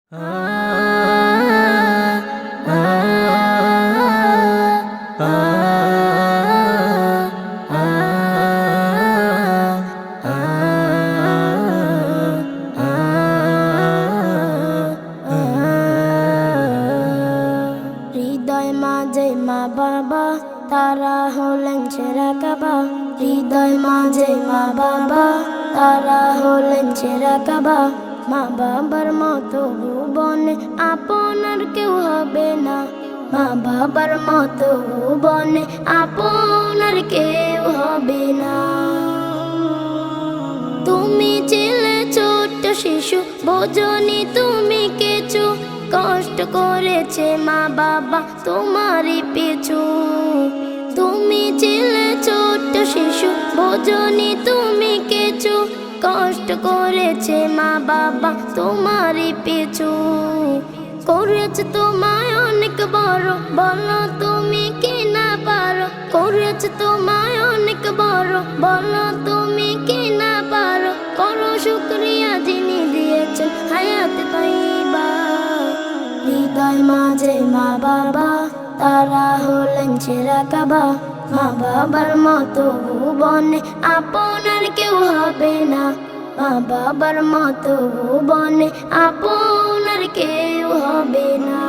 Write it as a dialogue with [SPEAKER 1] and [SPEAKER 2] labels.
[SPEAKER 1] হৃদয় মাঝে মা বাবা তারা হলেন সেরা কাবা। হৃদয় মাঝে মা বাবা তারা হলেন সেরা কাবা। মা বাবার মতো ভুবনে আপনার কেউ হবে না। মা বাবার মতো ভুবনে আপনার কেউ হবে না। তুমি ছিলে ছোট্ট শিশু, বোঝনি তুমি কিছু, কষ্ট করেছে মা বাবা তোমারই পিছু। তুমি ছিলে ছোট্ট শিশু, বোঝনি তুমি কিছু, কষ্ট করেছে মা বাবা তোমারই পিছু। করেছে তোমায় অনেক বড়, বলো তুমি কি না পারো। করেছে তোমায় অনেক বড়, বলো তুমি কি না পারো। করো শুকরিয়া যিনি দিয়েছেন হায়াত তাইবা। হৃদয় মাঝে মা বাবা তারা হলেন সেরা কাবা। মা বাবার মতো ভুবনে আপনার কেউ হবে না। মা বাবার মতো ভুবনে আপনার কেউ হবে না।